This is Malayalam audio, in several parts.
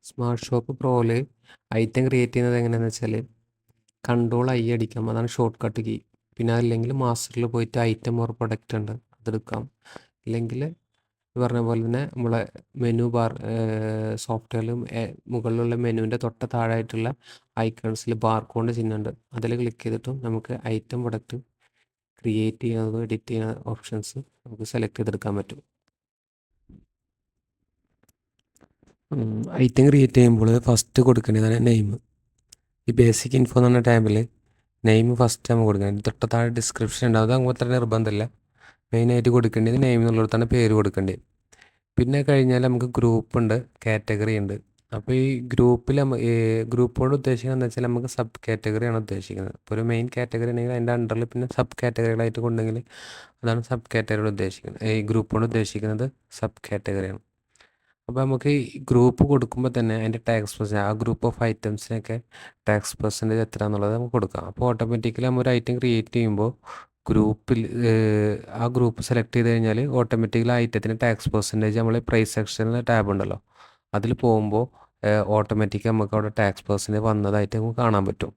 സ്മാർട്ട് ഷോപ്പ് പ്രോയിൽ ഐറ്റം ക്രിയേറ്റ് ചെയ്യുന്നത് എങ്ങനെയാണെന്ന് വെച്ചാൽ കൺട്രോൾ അടിക്കാം, അതാണ് ഷോർട്ട് കട്ട് കീ. പിന്നെ അല്ലെങ്കിൽ മാസ്റ്ററിൽ പോയിട്ട് ഐറ്റം ഓർ പ്രൊഡക്റ്റ് ഉണ്ട്, അതെടുക്കാം. ഇല്ലെങ്കിൽ പറഞ്ഞ പോലെ തന്നെ നമ്മളെ മെനു ബാർ സോഫ്റ്റ്വെയറിലും മുകളിലുള്ള മെനുവിൻ്റെ തൊട്ട താഴായിട്ടുള്ള ഐക്കൺസിൽ ബാർകോഡിൻ്റെ ചിഹ്നമുണ്ട്, അതിൽ ക്ലിക്ക് ചെയ്തിട്ടും നമുക്ക് ഐറ്റം പ്രൊഡക്റ്റ് ക്രിയേറ്റ് ചെയ്യുന്നതോ എഡിറ്റ് ചെയ്യുന്ന ഓപ്ഷൻസ് നമുക്ക് സെലക്ട് ചെയ്തെടുക്കാൻ പറ്റും. ഐറ്റം ക്രിയേറ്റ് ചെയ്യുമ്പോൾ ഫസ്റ്റ് കൊടുക്കേണ്ടതാണ് നെയിം. ഈ ബേസിക് ഇൻഫോ എന്ന് പറഞ്ഞ ടാബിൽ നെയിം ഫസ്റ്റ് നമ്മൾ കൊടുക്കണം. തൊട്ട താഴെ ഡിസ്ക്രിപ്ഷൻ ഉണ്ടാവും, അത് അങ്ങോട്ട് തന്നെ നിർബന്ധമില്ല. മെയിനായിട്ട് കൊടുക്കേണ്ടത് നെയിം എന്നുള്ളിടത്താണ് പേര് കൊടുക്കേണ്ടത്. പിന്നെ കഴിഞ്ഞാൽ നമുക്ക് ഗ്രൂപ്പ് ഉണ്ട്, കാറ്റഗറി ഉണ്ട്. അപ്പോൾ ഈ ഗ്രൂപ്പിൽ ഗ്രൂപ്പോട് ഉദ്ദേശിക്കുന്നത് എന്താ വെച്ചാൽ നമുക്ക് സബ് കാറ്റഗറിയാണ് ഉദ്ദേശിക്കുന്നത്. ഇപ്പോൾ ഒരു മെയിൻ കാറ്റഗറി ഉണ്ടെങ്കിൽ അതിൻ്റെ അണ്ടറിൽ പിന്നെ സബ് കാറ്റഗറികളായിട്ട് കൊണ്ടെങ്കിൽ അതാണ് സബ് കാറ്റഗറി ഉദ്ദേശിക്കുന്നത്. ഈ ഗ്രൂപ്പോട് ഉദ്ദേശിക്കുന്നത് സബ് കാറ്റഗറിയാണ്. അപ്പോൾ നമുക്ക് ഈ ഗ്രൂപ്പ് കൊടുക്കുമ്പോൾ തന്നെ അതിൻ്റെ ടാക്സ് പെർസെൻറ്റേജ്, ആ ഗ്രൂപ്പ് ഓഫ് ഐറ്റംസിനൊക്കെ ടാക്സ് പെർസെൻറ്റേജ് എത്ര എന്നുള്ളത് നമുക്ക് കൊടുക്കാം. അപ്പോൾ ഓട്ടോമാറ്റിക്കലി നമ്മൾ ഒരു ഐറ്റം ക്രിയേറ്റ് ചെയ്യുമ്പോൾ ഗ്രൂപ്പിൽ ആ ഗ്രൂപ്പ് സെലക്ട് ചെയ്ത് കഴിഞ്ഞാൽ ഓട്ടോമാറ്റിക്കലി ആ ഐറ്റത്തിന് ടാക്സ് പെർസെൻറ്റേജ് നമ്മൾ പ്രൈസ് സെക്ഷനിൽ ടാബ് ഉണ്ടല്ലോ അതിൽ പോകുമ്പോൾ ഓട്ടോമാറ്റിക്കലി നമുക്ക് അവിടെ ടാക്സ് പെർസെൻറ്റേജ് വന്നതായിട്ട് നമുക്ക് കാണാൻ പറ്റും.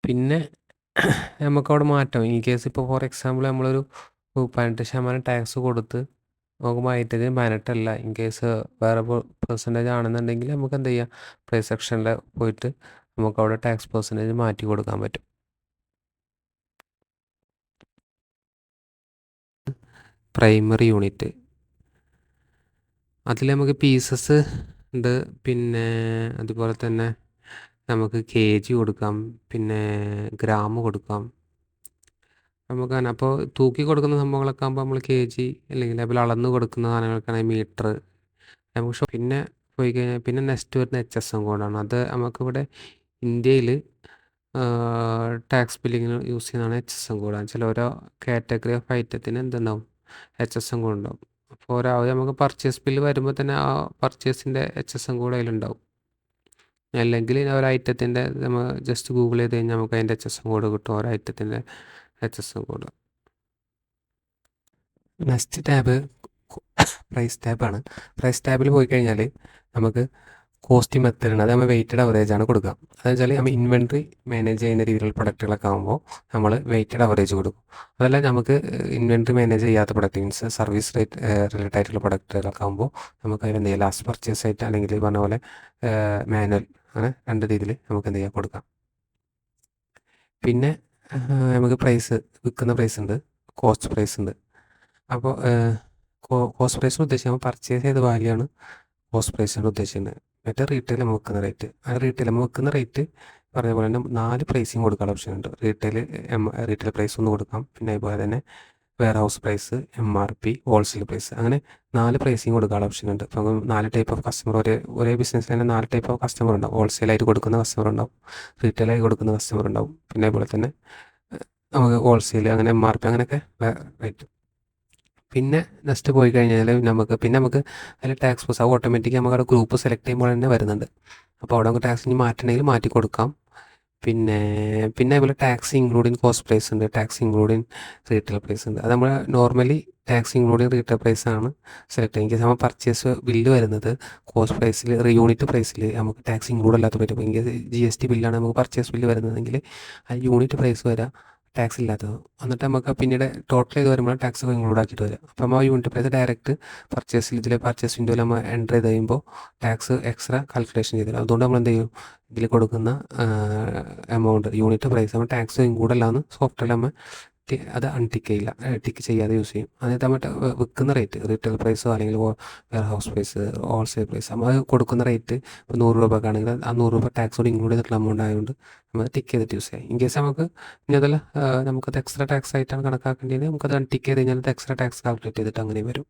പിന്നെ നമുക്കവിടെ മാറ്റാം. ഇൻ കേസ് ഇപ്പോൾ ഫോർ എക്സാമ്പിൾ നമ്മളൊരു 18% ടാക്സ് കൊടുത്ത് നോക്കുമ്പോൾ ഐറ്റത്തിന് 18 ഇൻ കേസ് വേറെ പെർസെൻറ്റേജ് ആണെന്നുണ്ടെങ്കിൽ നമുക്ക് എന്ത് ചെയ്യാം, പ്രൈസ് സെക്ഷനിൽ പോയിട്ട് നമുക്ക് അവിടെ ടാക്സ് പെർസെൻറ്റേജ് മാറ്റി കൊടുക്കാൻ പറ്റും. പ്രൈമറി യൂണിറ്റ് അതിൽ നമുക്ക് പീസസ് ഉണ്ട്, പിന്നെ അതുപോലെ തന്നെ നമുക്ക് kg കൊടുക്കാം, പിന്നെ ഗ്രാം കൊടുക്കാം. നമുക്ക് അങ്ങനെ അപ്പോൾ തൂക്കി കൊടുക്കുന്ന സംഭവങ്ങളൊക്കെ ആകുമ്പോൾ നമ്മൾ kg അല്ലെങ്കിൽ അതുപോലെ അളന്ന് കൊടുക്കുന്ന സാധനങ്ങൾക്കാണെങ്കിൽ മീറ്റർ നമുക്ക്. പിന്നെ പോയി കഴിഞ്ഞാൽ പിന്നെ നെക്സ്റ്റ് വരുന്ന HSM കോഡാണ്. അത് നമുക്കിവിടെ ഇന്ത്യയിൽ ടാക്സ് ബില്ലിങ്ങിന് യൂസ് ചെയ്യുന്നതാണ് HSM കോഡാണ്. ചില ഓരോ കാറ്റഗറി ഓഫ് ഐറ്റത്തിന് എന്തുണ്ടാവും, HSM കോഡ് ഉണ്ടാവും. അപ്പോൾ നമുക്ക് പർച്ചേസ് ബില്ല് വരുമ്പോൾ തന്നെ ആ പർച്ചേസിൻ്റെ HSM കോഡ് അതിലുണ്ടാവും. അല്ലെങ്കിൽ ഒരു ഐറ്റത്തിൻ്റെ നമ്മൾ ജസ്റ്റ് ഗൂഗിൾ ചെയ്ത് കഴിഞ്ഞാൽ നമുക്ക് അതിൻ്റെ HSM കോഡ് കിട്ടും, ഓരോ ഐറ്റത്തിൻ്റെ HSM code. Next tab price ടാബാണ്. പ്രൈസ് ടാബിൽ പോയി കഴിഞ്ഞാൽ നമുക്ക് കോസ്റ്റിംഗ് മെത്തേഡ് ഉണ്ട്, അത് നമ്മൾ വെയ്റ്റഡ് അവറേജ് ആണ് കൊടുക്കുക. അതെന്ന് വെച്ചാൽ നമ്മൾ ഇൻവെൻട്രി മാനേജ് ചെയ്യുന്ന രീതിയിലുള്ള പ്രൊഡക്റ്റുകളൊക്കെ ആകുമ്പോൾ നമ്മൾ വെയ്റ്റഡ് അവറേജ് കൊടുക്കും. അതല്ല നമുക്ക് ഇൻവെൻട്രി മാനേജ് ചെയ്യാത്ത product means service rate related ആയിട്ടുള്ള പ്രൊഡക്റ്റുകളൊക്കെ ആകുമ്പോൾ നമുക്ക് അതിന് എന്ത് ചെയ്യാം, ലാസ്റ്റ് പർച്ചേസ് ആയിട്ട് അല്ലെങ്കിൽ പറഞ്ഞ പോലെ മാനുവൽ, അങ്ങനെ രണ്ട് രീതിയിൽ നമുക്ക് എന്ത് ചെയ്യാം കൊടുക്കാം. പിന്നെ നമുക്ക് പ്രൈസ്, വിൽക്കുന്ന പ്രൈസ് ഉണ്ട്, കോസ്റ്റ് പ്രൈസ് ഉണ്ട്. അപ്പോൾ കോസ്റ്റ് പ്രൈസിന് ഉദ്ദേശിക്കുമ്പോൾ പർച്ചേസ് ചെയ്ത വാല്യൂ ആണ് കോസ്റ്റ് പ്രൈസിന് ഉദ്ദേശിക്കുന്നത്. മറ്റേ റീറ്റെയിൽ നമ്മൾ വെക്കുന്ന റേറ്റ്, ആ റീറ്റെയിൽ നമ്മൾ വെക്കുന്ന റേറ്റ് പറഞ്ഞ പോലെ തന്നെ 4 പ്രൈസിങ് കൊടുക്കാനുള്ള ഓപ്ഷൻ ഉണ്ട്. റീറ്റെയിൽ പ്രൈസ് ഒന്ന് കൊടുക്കാം, പിന്നെ അതുപോലെ തന്നെ warehouse price, MRP, wholesale price, അങ്ങനെ 4 പ്രൈസിങ് കൊടുക്കാനുള്ള ഓപ്ഷൻ ഉണ്ട്. അപ്പോൾ 4 ടൈപ്പ് ഓഫ് കസ്റ്റമർ, ഒരേ ബിസിനസ്സിൽ തന്നെ 4 ടൈപ്പ് ഓഫ് കസ്റ്റമർ ഉണ്ടാവും. ഹോൾസെയിലായിട്ട് കൊടുക്കുന്ന കസ്റ്റമർ ഉണ്ടാവും, റീറ്റെയിലായി കൊടുക്കുന്ന കസ്റ്റമർ ഉണ്ടാവും, പിന്നെ അതുപോലെ തന്നെ നമുക്ക് ഹോൾസെയിൽ, അങ്ങനെ MRP, അങ്ങനെയൊക്കെ റേറ്റ്. പിന്നെ നെക്സ്റ്റ് പോയി കഴിഞ്ഞാൽ നമുക്ക് അതിൽ ടാക്സ് പ്ലസ് അത് ഓട്ടോമാറ്റിക് നമുക്ക് അവിടെ ഗ്രൂപ്പ് സെലക്ട് ചെയ്യുമ്പോൾ തന്നെ വരുന്നുണ്ട്. അപ്പോൾ അവിടെ നമുക്ക് ടാക്സ് ഇനി മാറ്റണമെങ്കിൽ മാറ്റി കൊടുക്കാം. പിന്നെ അതുപോലെ ടാക്സ് ഇൻക്ലൂഡിങ് കോസ്റ്റ് പ്രൈസ് ഉണ്ട്, ടാക്സ് ഇൻക്ലൂഡിങ് റീറ്റെയിൽ പ്രൈസ് ഉണ്ട്. അത് നമ്മൾ normally tax including retail price ആണ് സെലക്ട് ചെയ്യുക. ഇൻകേസ് നമ്മൾ പർച്ചേസ് ബില്ല് വരുന്നത് കോസ്റ്റ് പ്രൈസിൽ, യൂണിറ്റ് പ്രൈസിൽ നമുക്ക് ടാക്സ് ഇൻക്ലൂഡ് അല്ലാത്ത പറ്റും. ഇൻകേസ് GST ബില്ലാണ് നമുക്ക് പർച്ചേസ് ബില്ല് വരുന്നതെങ്കിൽ ആ യൂണിറ്റ് പ്രൈസ് വരാം ടാക്സ് ഇല്ലാത്തത്. എന്നിട്ട് നമുക്ക് പിന്നീട് ടോട്ടൽ ചെയ്ത് വരുമ്പോൾ ടാക്സ് ഇൻക്ലൂഡ് ആക്കിയിട്ട് വരും. അപ്പം ആ യൂണിറ്റ് പ്രൈസ് ഡയറക്റ്റ് ഇതിൽ പർച്ചേസ് വിൻഡോയിൽ നമ്മൾ എൻ്റർ ചെയ്ത് കഴിയുമ്പോൾ ടാക്സ് എക്സ്ട്രാ കാൽക്കുലേഷൻ ചെയ്ത് തരും. അതുകൊണ്ട് നമ്മൾ എന്ത് ചെയ്യും, ഇതിൽ കൊടുക്കുന്ന എമൗണ്ട് യൂണിറ്റ് പ്രൈസ് നമ്മൾ ടാക്സ് ഇൻക്ലൂഡ് അല്ലാന്ന് സോഫ്റ്റ്വെയർ നമ്മൾ അത് അൺടിക്ക് ചെയ്യില്ല, ടിക്ക് ചെയ്യാതെ യൂസ് ചെയ്യും. അതായത് നമ്മൾ വിൽക്കുന്ന റേറ്റ് റീറ്റെയിൽ പ്രൈസോ അല്ലെങ്കിൽ warehouse price, wholesale price, നമ്മൾ കൊടുക്കുന്ന റേറ്റ് ഇപ്പോൾ 100 രൂപക്കാണെങ്കിൽ ആ 100 രൂപ ടാക്സോട് ഇൻക്ലൂഡ് ചെയ്തിട്ടുള്ള എമൗണ്ട് ആയതുകൊണ്ട് നമ്മൾ ടിക്ക് ചെയ്തിട്ട് യൂസ് ചെയ്യാം. ഇൻ കേസ് നമുക്ക് ഇനി അതല്ല നമുക്കത് എക്സ്ട്രാ ടാക്സ് ആയിട്ടാണ് കണക്കാക്കേണ്ടത്, നമുക്കത് അൺടിക്ക് ചെയ്ത് കഴിഞ്ഞാൽ എക്സ്ട്രാ ടാക്സ് കാൽക്കുലേറ്റ് ചെയ്തിട്ട് അങ്ങനെ വരും.